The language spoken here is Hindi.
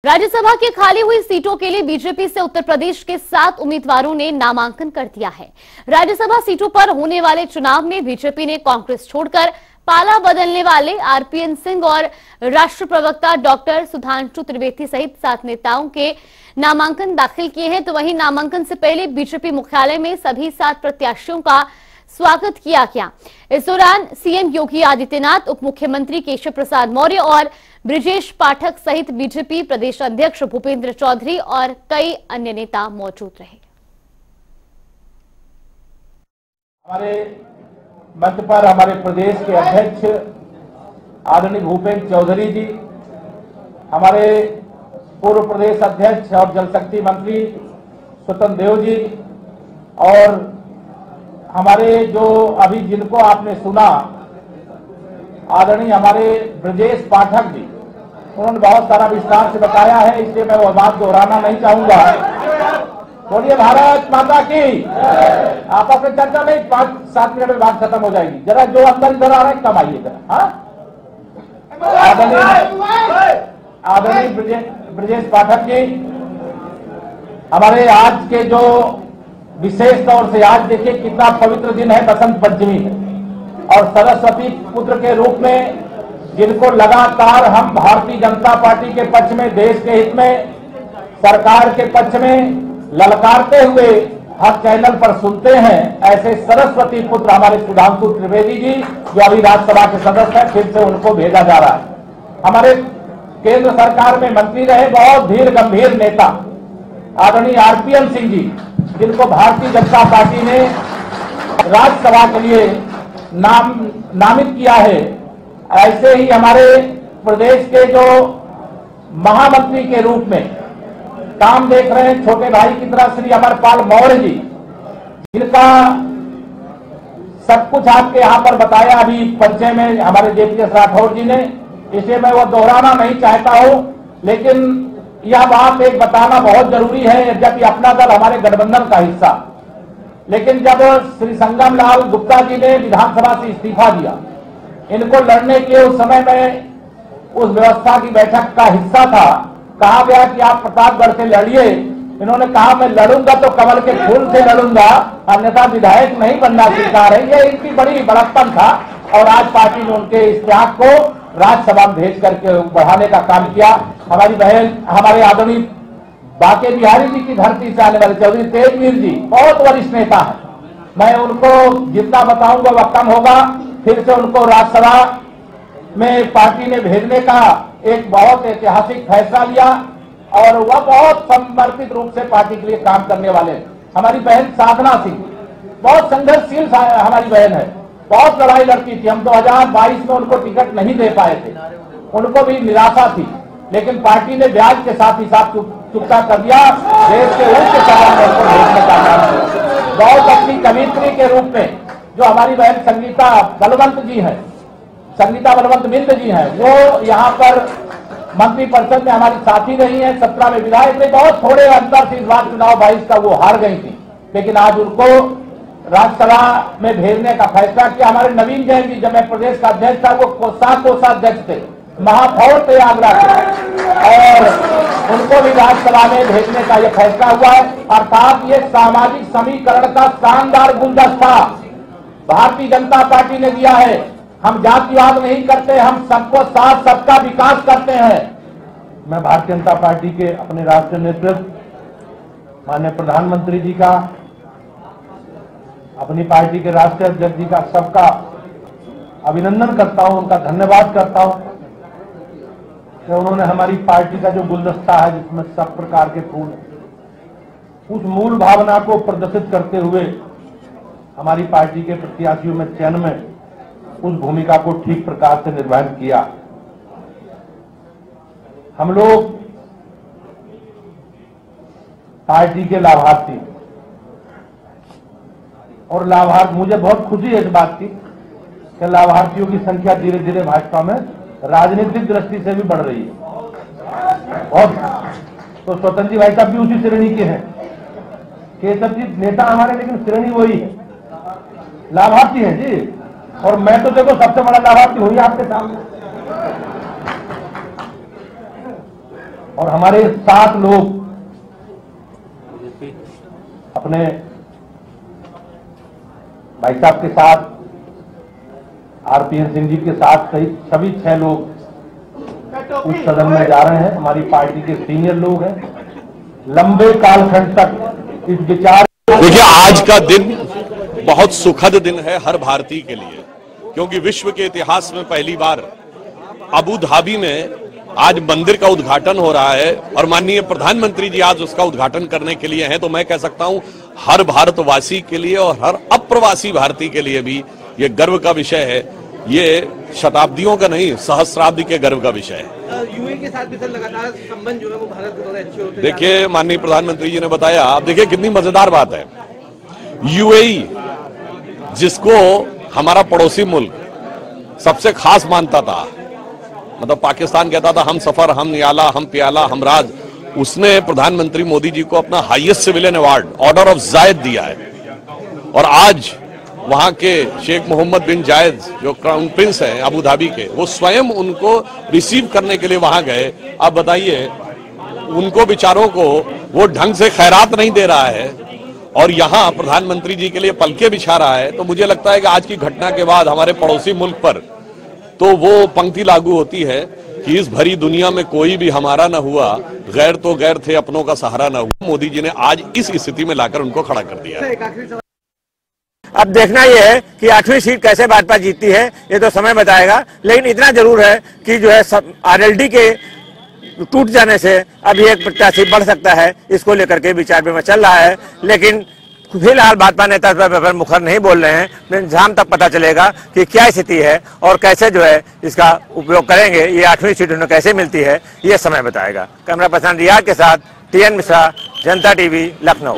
राज्यसभा की खाली हुई सीटों के लिए बीजेपी से उत्तर प्रदेश के 7 उम्मीदवारों ने नामांकन कर दिया है। राज्यसभा सीटों पर होने वाले चुनाव में बीजेपी ने कांग्रेस छोड़कर पाला बदलने वाले आरपीएन सिंह और राष्ट्र प्रवक्ता डॉक्टर सुधांशु त्रिवेदी सहित 7 नेताओं के नामांकन दाखिल किए हैं। तो वहीं नामांकन से पहले बीजेपी मुख्यालय में सभी 7 प्रत्याशियों का स्वागत किया गया। इस दौरान सीएम योगी आदित्यनाथ, उप मुख्यमंत्री केशव प्रसाद मौर्य और ब्रिजेश पाठक सहित बीजेपी प्रदेश अध्यक्ष भूपेंद्र चौधरी और कई अन्य नेता मौजूद रहे। हमारे मंच पर हमारे प्रदेश के अध्यक्ष आदरणीय भूपेंद्र चौधरी जी, हमारे पूर्व प्रदेश अध्यक्ष और जल शक्ति मंत्री स्वतंत्र देव जी, और हमारे जो अभी जिनको आपने सुना आदरणीय हमारे ब्रिजेश पाठक जी, उन्होंने बहुत सारा विस्तार से बताया है, इसलिए मैं वो बात दोहराना नहीं चाहूंगा। बोलिए भारत माता की। आपस में चर्चा नहीं, 5-7 मिनट में बात खत्म हो जाएगी। जरा जो अंदर इधर आ रहे हैं कम आइए जरा। आदरणीय ब्रिजेश पाठक जी, हमारे आज के जो विशेष तौर से आज देखिए कितना पवित्र दिन है, बसंत पंचमी है, और सरस्वती पुत्र के रूप में जिनको लगातार हम भारतीय जनता पार्टी के पक्ष में, देश के हित में, सरकार के पक्ष में ललकारते हुए हर चैनल पर सुनते हैं, ऐसे सरस्वती पुत्र हमारे सुधांशु त्रिवेदी जी जो अभी राज्यसभा के सदस्य हैं, फिर से उनको भेजा जा रहा है। हमारे केंद्र सरकार में मंत्री रहे बहुत धीर गंभीर नेता आदरणीय आरपीएन सिंह जी, जिनको भारतीय जनता पार्टी ने राज्यसभा के लिए नामित किया है। ऐसे ही हमारे प्रदेश के जो महामंत्री के रूप में काम देख रहे हैं छोटे भाई की तरह श्री अमरपाल मौर्य जी, जिनका सब कुछ आपके यहाँ पर बताया अभी परिचय में हमारे जेपीएस राठौर जी ने, इसे मैं वो दोहराना नहीं चाहता हूं, लेकिन यह बात एक बताना बहुत जरूरी है। जब अपना दल हमारे गठबंधन का हिस्सा, लेकिन जब श्री संगम लाल गुप्ता जी ने विधानसभा से इस्तीफा दिया, इनको लड़ने के उस समय में उस व्यवस्था की बैठक का हिस्सा था, कहा गया कि आप प्रतापगढ़ से लड़िए। इन्होंने कहा मैं लड़ूंगा तो कमल के फूल से लड़ूंगा, अन्यथा विधायक नहीं बनना स्वीकार है। ये इनकी बड़ी बड़प्पन था, और आज पार्टी ने उनके इस त्याग को राज्यसभा में भेज करके बढ़ाने का काम किया। हमारी बहन हमारे आदरणीय बांके बिहारी जी की धरती से आने वाले चौधरी तेजवीर जी बहुत वरिष्ठ नेता है, मैं उनको जितना बताऊंगा वह कम होगा। फिर से उनको राज्यसभा में पार्टी ने भेजने का एक बहुत ऐतिहासिक फैसला लिया, और वह बहुत समर्पित रूप से पार्टी के लिए काम करने वाले। हमारी बहन साधना सिंह बहुत संघर्षशील हमारी बहन है, बहुत लड़ाई लड़ती थी। हम 2022 में उनको टिकट नहीं दे पाए थे, उनको भी निराशा थी, लेकिन पार्टी ने ब्याज के साथ हिसाब चुकता कर दिया। देश के उच्च सदन में उनको भेजने का काम किया। बहुत अपनी कवित्री के रूप में जो हमारी बहन संगीता बलवंत जी हैं, संगीता बलवंत बिंद जी हैं, वो यहाँ पर मंत्री परिषद में हमारी साथी रही है, 17 में विधायक थे। बहुत थोड़े अंतर से इस बार चुनाव 22 का वो हार गई थी, लेकिन आज उनको राज्यसभा में भेजने का फैसला किया। हमारे नवीन जैन जी, जब मैं प्रदेश का अध्यक्ष था, वो कोषाध्यक्ष थे, महापौर थे आगरा के, और उनको भी राज्यसभा में भेजने का यह फैसला हुआ है। अर्थात ये सामाजिक समीकरण का शानदार गुलदस्ता भारतीय जनता पार्टी ने दिया है। हम जातिवाद नहीं करते, हम सबको साथ, सबका विकास करते हैं। मैं भारतीय जनता पार्टी के अपने राष्ट्रीय नेतृत्व माननीय प्रधानमंत्री जी का, अपनी पार्टी के राष्ट्रीय अध्यक्ष जी का, सबका अभिनंदन करता हूं, उनका धन्यवाद करता हूं कि उन्होंने हमारी पार्टी का जो गुलदस्ता है जिसमें सब प्रकार के फूल, उस मूल भावना को प्रदर्शित करते हुए हमारी पार्टी के प्रत्याशियों में चयन में उस भूमिका को ठीक प्रकार से निर्वहन किया। हम लोग पार्टी के लाभार्थी, और लाभार्थी, मुझे बहुत खुशी है इस बात की कि लाभार्थियों की संख्या धीरे धीरे भाजपा में राजनीतिक दृष्टि से भी बढ़ रही है। और तो स्वतंत्र जी भाई साहब भी उसी श्रेणी के हैं, केशव जी नेता हमारे, लेकिन श्रेणी वही है, लाभार्थी हैं जी। और मैं तो देखो सबसे बड़ा लाभार्थी हुई आपके सामने। और हमारे 7 लोग अपने भाई साहब के साथ, आरपीएन सिंह जी के साथ सहित सभी 6 लोग उस सदन में जा रहे हैं। हमारी पार्टी के सीनियर लोग हैं। लंबे कालखंड तक इस विचार, देखिए आज का दिन बहुत सुखद दिन है हर भारतीय के लिए, क्योंकि विश्व के इतिहास में पहली बार अबू धाबी में आज मंदिर का उद्घाटन हो रहा है और माननीय प्रधानमंत्री जी आज उसका उद्घाटन करने के लिए हैं। तो मैं कह सकता हूं हर भारतवासी के लिए और हर अप्रवासी भारतीय के लिए भी ये गर्व का विषय है। ये शताब्दियों का नहीं, सहस्राब्दी के गर्व का विषय है। यूएई के साथ भी सर लगातार संबंध जो है वो भारत के द्वारा अच्छे होते। देखिए माननीय प्रधानमंत्री जी ने बताया, आप देखिए कितनी मजेदार बात है। यूएई जिसको हमारा पड़ोसी मुल्क सबसे खास मानता था, मतलब पाकिस्तान कहता था हम सफर, हम नियाला, हम प्याला, हम राज, उसने प्रधानमंत्री मोदी जी को अपना highest civilian award order of Zayed दिया है। और आज वहां के शेख मोहम्मद बिन जायद जो क्राउन प्रिंस हैं अबू धाबी के, वो स्वयं उनको रिसीव करने के लिए वहां गए। आप बताइए, उनको बेचारों को वो ढंग से खैरात नहीं दे रहा है और यहाँ प्रधानमंत्री जी के लिए पलके बिछा रहा है। तो मुझे लगता है कि आज की घटना के बाद हमारे पड़ोसी मुल्क पर तो वो पंक्ति लागू होती है कि इस भरी दुनिया में कोई भी हमारा न हुआ, गैर तो गैर थे, अपनों का सहारा न हुआ। मोदी जी ने आज इस स्थिति में लाकर उनको खड़ा कर दिया है। अब देखना यह है कि 8वीं सीट कैसे भाजपा जीतती है, ये तो समय बताएगा। लेकिन इतना जरूर है कि जो है आरएलडी के टूट जाने से अभी एक प्रत्याशी बढ़ सकता है, इसको लेकर के विचार विमर्श चल रहा है। लेकिन फिलहाल भाजपा नेता पर मुखर नहीं बोल रहे हैं। शाम तक पता चलेगा कि क्या स्थिति है और कैसे जो है इसका उपयोग करेंगे, ये 8वीं सीट उन्हें कैसे मिलती है, ये समय बताएगा। कैमरा पर्सन रियाज के साथ TN मिश्रा, जनता टीवी, लखनऊ।